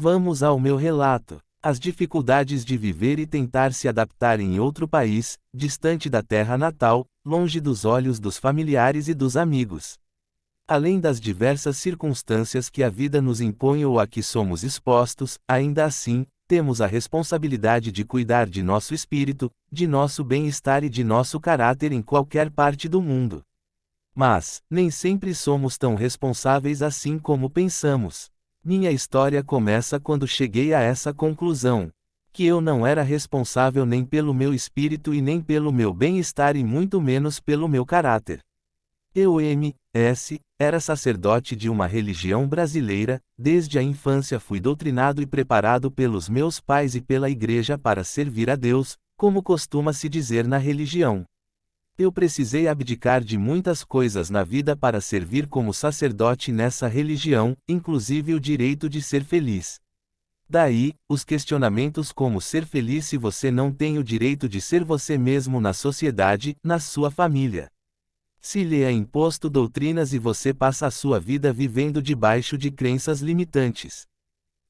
Vamos ao meu relato. As dificuldades de viver e tentar se adaptar em outro país, distante da terra natal, longe dos olhos dos familiares e dos amigos. Além das diversas circunstâncias que a vida nos impõe ou a que somos expostos, ainda assim, temos a responsabilidade de cuidar de nosso espírito, de nosso bem-estar e de nosso caráter em qualquer parte do mundo. Mas, nem sempre somos tão responsáveis assim como pensamos. Minha história começa quando cheguei a essa conclusão: que eu não era responsável nem pelo meu espírito e nem pelo meu bem-estar e muito menos pelo meu caráter. Eu era sacerdote de uma religião brasileira, desde a infância fui doutrinado e preparado pelos meus pais e pela igreja para servir a Deus, como costuma-se dizer na religião. Eu precisei abdicar de muitas coisas na vida para servir como sacerdote nessa religião, inclusive o direito de ser feliz. Daí, os questionamentos como ser feliz se você não tem o direito de ser você mesmo na sociedade, na sua família. Se lhe é imposto doutrinas e você passa a sua vida vivendo debaixo de crenças limitantes.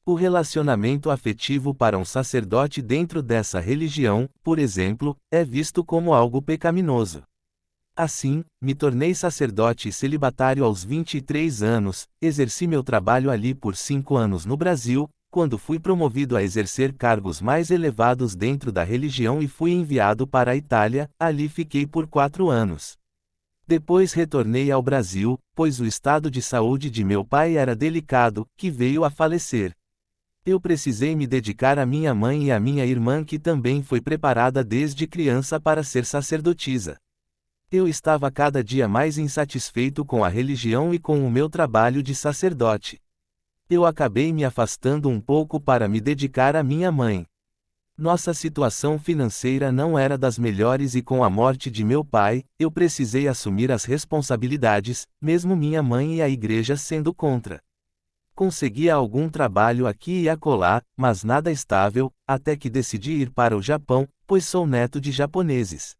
O relacionamento afetivo para um sacerdote dentro dessa religião, por exemplo, é visto como algo pecaminoso. Assim, me tornei sacerdote e celibatário aos 23 anos, exerci meu trabalho ali por 5 anos no Brasil, quando fui promovido a exercer cargos mais elevados dentro da religião e fui enviado para a Itália, ali fiquei por 4 anos. Depois retornei ao Brasil, pois o estado de saúde de meu pai era delicado, que veio a falecer. Eu precisei me dedicar à minha mãe e à minha irmã que também foi preparada desde criança para ser sacerdotisa. Eu estava cada dia mais insatisfeito com a religião e com o meu trabalho de sacerdote. Eu acabei me afastando um pouco para me dedicar à minha mãe. Nossa situação financeira não era das melhores e com a morte de meu pai, eu precisei assumir as responsabilidades, mesmo minha mãe e a igreja sendo contra. Conseguia algum trabalho aqui e acolá, mas nada estável, até que decidi ir para o Japão, pois sou neto de japoneses.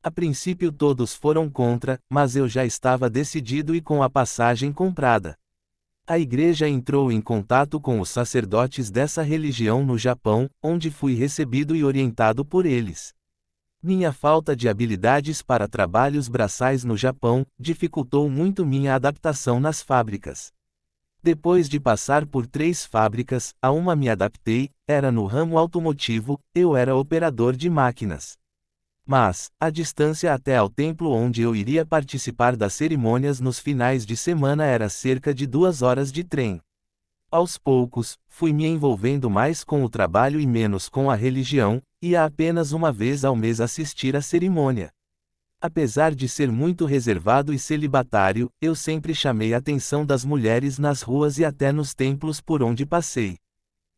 A princípio todos foram contra, mas eu já estava decidido e com a passagem comprada. A igreja entrou em contato com os sacerdotes dessa religião no Japão, onde fui recebido e orientado por eles. Minha falta de habilidades para trabalhos braçais no Japão dificultou muito minha adaptação nas fábricas. Depois de passar por 3 fábricas, a uma me adaptei, era no ramo automotivo, eu era operador de máquinas. Mas, a distância até ao templo onde eu iria participar das cerimônias nos finais de semana era cerca de 2 horas de trem. Aos poucos, fui me envolvendo mais com o trabalho e menos com a religião, ia apenas uma vez ao mês assistir à cerimônia. Apesar de ser muito reservado e celibatário, eu sempre chamei a atenção das mulheres nas ruas e até nos templos por onde passei.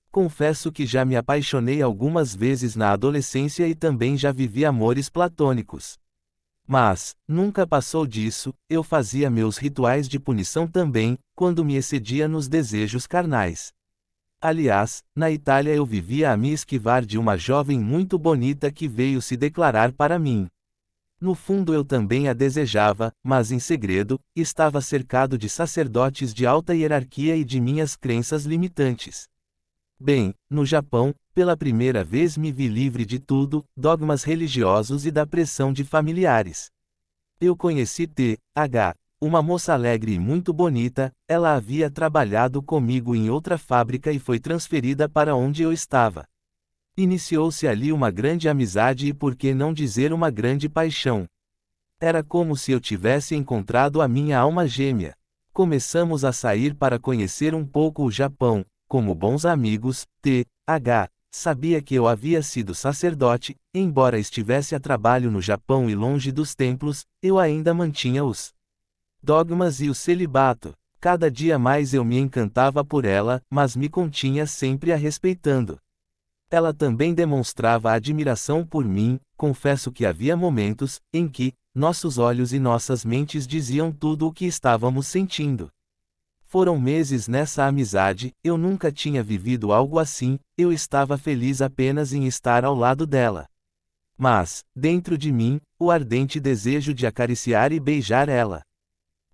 Confesso que já me apaixonei algumas vezes na adolescência e também já vivi amores platônicos. Mas, nunca passou disso, eu fazia meus rituais de punição também, quando me excedia nos desejos carnais. Aliás, na Itália eu vivia a me esquivar de uma jovem muito bonita que veio se declarar para mim. No fundo eu também a desejava, mas em segredo, estava cercado de sacerdotes de alta hierarquia e de minhas crenças limitantes. Bem, no Japão, pela primeira vez me vi livre de tudo, dogmas religiosos e da pressão de familiares. Eu conheci T.H., uma moça alegre e muito bonita, ela havia trabalhado comigo em outra fábrica e foi transferida para onde eu estava. Iniciou-se ali uma grande amizade e por que não dizer uma grande paixão. Era como se eu tivesse encontrado a minha alma gêmea. Começamos a sair para conhecer um pouco o Japão, como bons amigos. T.H. sabia que eu havia sido sacerdote, embora estivesse a trabalho no Japão e longe dos templos, eu ainda mantinha os dogmas e o celibato. Cada dia mais eu me encantava por ela, mas me continha sempre a respeitando. Ela também demonstrava admiração por mim, confesso que havia momentos em que nossos olhos e nossas mentes diziam tudo o que estávamos sentindo. Foram meses nessa amizade, eu nunca tinha vivido algo assim, eu estava feliz apenas em estar ao lado dela. Mas, dentro de mim, o ardente desejo de acariciar e beijar ela.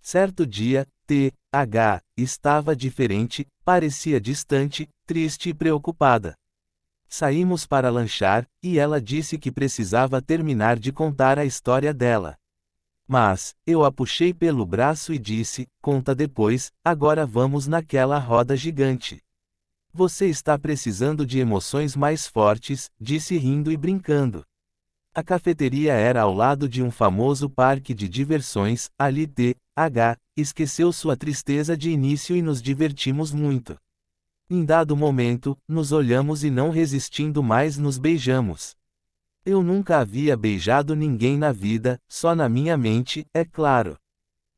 Certo dia, T.H. estava diferente, parecia distante, triste e preocupada. Saímos para lanchar, e ela disse que precisava terminar de contar a história dela. Mas, eu a puxei pelo braço e disse, conta depois, agora vamos naquela roda gigante. Você está precisando de emoções mais fortes, disse rindo e brincando. A cafeteria era ao lado de um famoso parque de diversões, ali T.H. esqueceu sua tristeza de início e nos divertimos muito. Em dado momento, nos olhamos e não resistindo mais nos beijamos. Eu nunca havia beijado ninguém na vida, só na minha mente, é claro.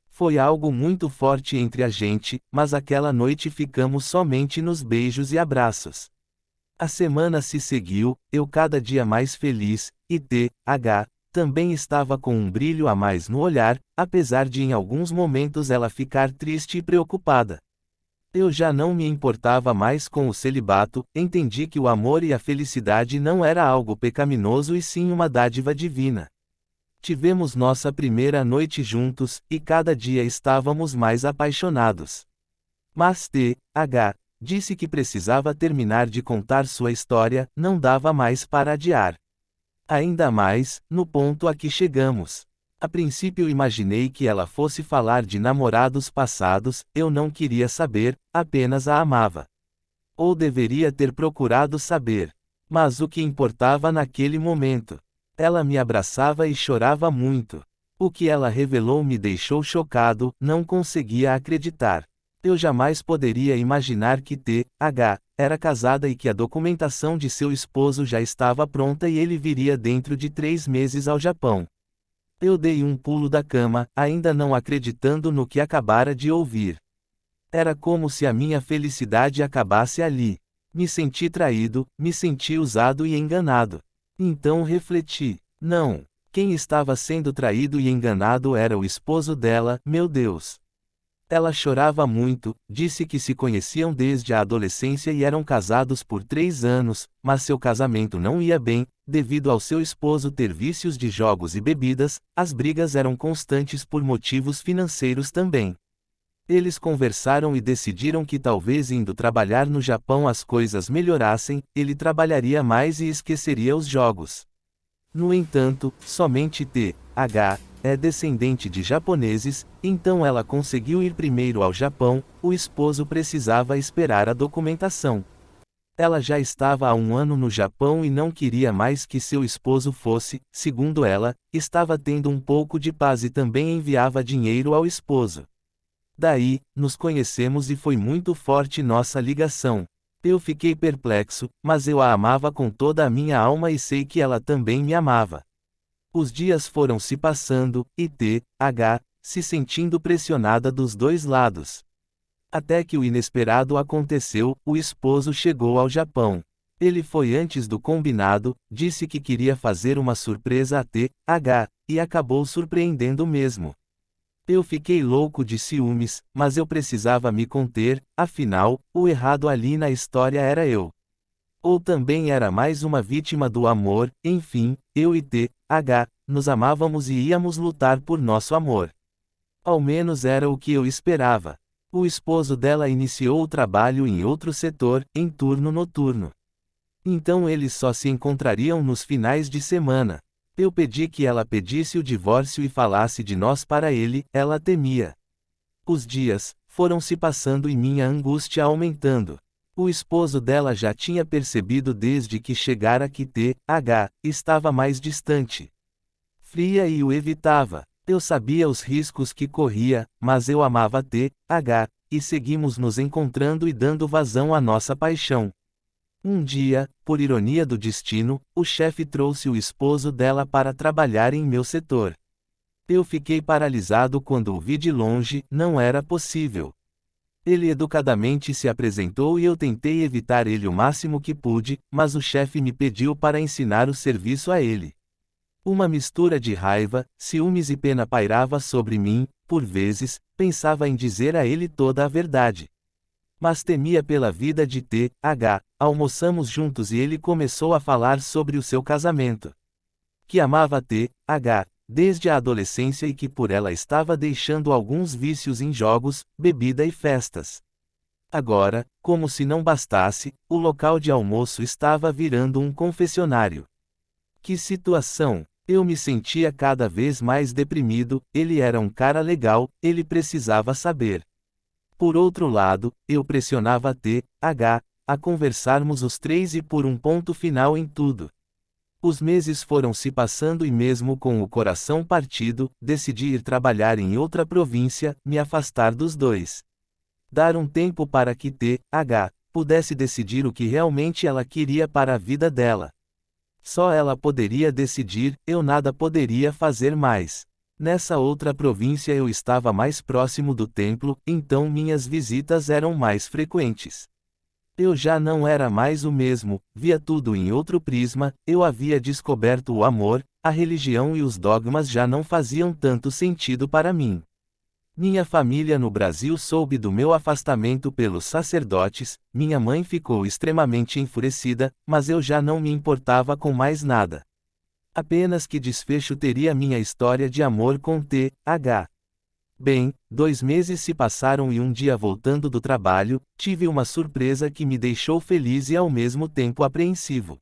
Foi algo muito forte entre a gente, mas aquela noite ficamos somente nos beijos e abraços. A semana se seguiu, eu cada dia mais feliz, e T.H. também estava com um brilho a mais no olhar, apesar de em alguns momentos ela ficar triste e preocupada. Eu já não me importava mais com o celibato, entendi que o amor e a felicidade não era algo pecaminoso e sim uma dádiva divina. Tivemos nossa primeira noite juntos, e cada dia estávamos mais apaixonados. Mas T.H. disse que precisava terminar de contar sua história, não dava mais para adiar. Ainda mais, no ponto a que chegamos. A princípio imaginei que ela fosse falar de namorados passados, eu não queria saber, apenas a amava. Ou deveria ter procurado saber. Mas o que importava naquele momento? Ela me abraçava e chorava muito. O que ela revelou me deixou chocado, não conseguia acreditar. Eu jamais poderia imaginar que T.H. era casada e que a documentação de seu esposo já estava pronta e ele viria dentro de 3 meses ao Japão. Eu dei um pulo da cama, ainda não acreditando no que acabara de ouvir. Era como se a minha felicidade acabasse ali. Me senti traído, me senti usado e enganado. Então refleti: não, quem estava sendo traído e enganado era o esposo dela, meu Deus. Ela chorava muito, disse que se conheciam desde a adolescência e eram casados por 3 anos, mas seu casamento não ia bem, devido ao seu esposo ter vícios de jogos e bebidas, as brigas eram constantes por motivos financeiros também. Eles conversaram e decidiram que talvez indo trabalhar no Japão as coisas melhorassem, ele trabalharia mais e esqueceria os jogos. No entanto, somente T.H. é descendente de japoneses, então ela conseguiu ir primeiro ao Japão, o esposo precisava esperar a documentação. Ela já estava há 1 ano no Japão e não queria mais que seu esposo fosse, segundo ela, estava tendo um pouco de paz e também enviava dinheiro ao esposo. Daí, nos conhecemos e foi muito forte nossa ligação. Eu fiquei perplexo, mas eu a amava com toda a minha alma e sei que ela também me amava. Os dias foram se passando, e T.H. se sentindo pressionada dos 2 lados. Até que o inesperado aconteceu, o esposo chegou ao Japão. Ele foi antes do combinado, disse que queria fazer uma surpresa a T.H. e acabou surpreendendo mesmo. Eu fiquei louco de ciúmes, mas eu precisava me conter, afinal, o errado ali na história era eu. Ou também era mais uma vítima do amor, enfim, eu e T.H. nos amávamos e íamos lutar por nosso amor. Ao menos era o que eu esperava. O esposo dela iniciou o trabalho em outro setor, em turno noturno. Então eles só se encontrariam nos finais de semana. Eu pedi que ela pedisse o divórcio e falasse de nós para ele, ela temia. Os dias foram se passando e minha angústia aumentando. O esposo dela já tinha percebido desde que chegara que T.H. estava mais distante. Fria e o evitava. Eu sabia os riscos que corria, mas eu amava T.H. e seguimos nos encontrando e dando vazão à nossa paixão. Um dia, por ironia do destino, o chefe trouxe o esposo dela para trabalhar em meu setor. Eu fiquei paralisado quando o vi de longe, não era possível. Ele educadamente se apresentou e eu tentei evitar ele o máximo que pude, mas o chefe me pediu para ensinar o serviço a ele. Uma mistura de raiva, ciúmes e pena pairava sobre mim, por vezes, pensava em dizer a ele toda a verdade. Mas temia pela vida de T.H. Almoçamos juntos e ele começou a falar sobre o seu casamento. Que amava T.H. desde a adolescência e que por ela estava deixando alguns vícios em jogos, bebida e festas. Agora, como se não bastasse, o local de almoço estava virando um confessionário. Que situação! Eu me sentia cada vez mais deprimido. Ele era um cara legal, ele precisava saber. Por outro lado, eu pressionava TH a conversarmos os três e por um ponto final em tudo. Os meses foram se passando e mesmo com o coração partido, decidi ir trabalhar em outra província, me afastar dos dois. Dar um tempo para que TH pudesse decidir o que realmente ela queria para a vida dela. Só ela poderia decidir, eu nada poderia fazer mais. Nessa outra província eu estava mais próximo do templo, então minhas visitas eram mais frequentes. Eu já não era mais o mesmo, via tudo em outro prisma, eu havia descoberto o amor, a religião e os dogmas já não faziam tanto sentido para mim. Minha família no Brasil soube do meu afastamento pelos sacerdotes, minha mãe ficou extremamente enfurecida, mas eu já não me importava com mais nada. Apenas que desfecho teria minha história de amor com TH. Bem, 2 meses se passaram e um dia voltando do trabalho, tive uma surpresa que me deixou feliz e ao mesmo tempo apreensivo.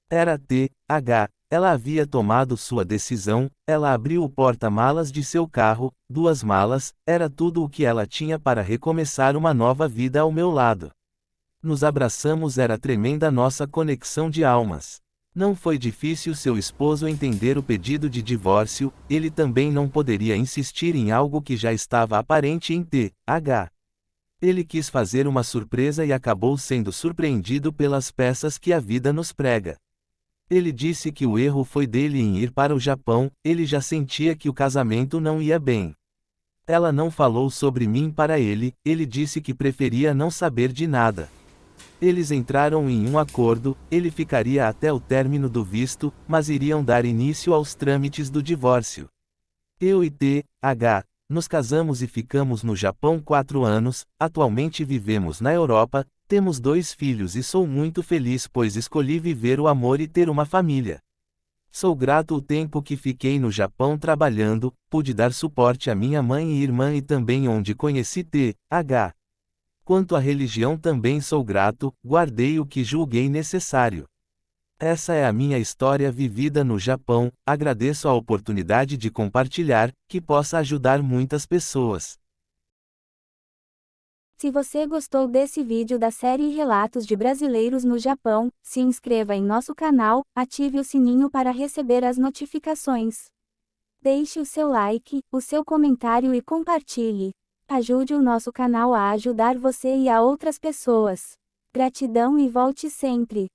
Era TH, ela havia tomado sua decisão, ela abriu o porta-malas de seu carro, 2 malas, era tudo o que ela tinha para recomeçar uma nova vida ao meu lado. Nos abraçamos, era tremenda nossa conexão de almas. Não foi difícil seu esposo entender o pedido de divórcio, ele também não poderia insistir em algo que já estava aparente em TH. Ele quis fazer uma surpresa e acabou sendo surpreendido pelas peças que a vida nos prega. Ele disse que o erro foi dele em ir para o Japão, ele já sentia que o casamento não ia bem. Ela não falou sobre mim para ele, ele disse que preferia não saber de nada. Eles entraram em um acordo, ele ficaria até o término do visto, mas iriam dar início aos trâmites do divórcio. Eu e TH nos casamos e ficamos no Japão 4 anos, atualmente vivemos na Europa, temos 2 filhos e sou muito feliz pois escolhi viver o amor e ter uma família. Sou grato o tempo que fiquei no Japão trabalhando, pude dar suporte à minha mãe e irmã e também onde conheci TH. Quanto à religião também sou grato, guardei o que julguei necessário. Essa é a minha história vivida no Japão, agradeço a oportunidade de compartilhar, que possa ajudar muitas pessoas. Se você gostou desse vídeo da série Relatos de Brasileiros no Japão, se inscreva em nosso canal, ative o sininho para receber as notificações. Deixe o seu like, o seu comentário e compartilhe. Ajude o nosso canal a ajudar você e a outras pessoas. Gratidão e volte sempre.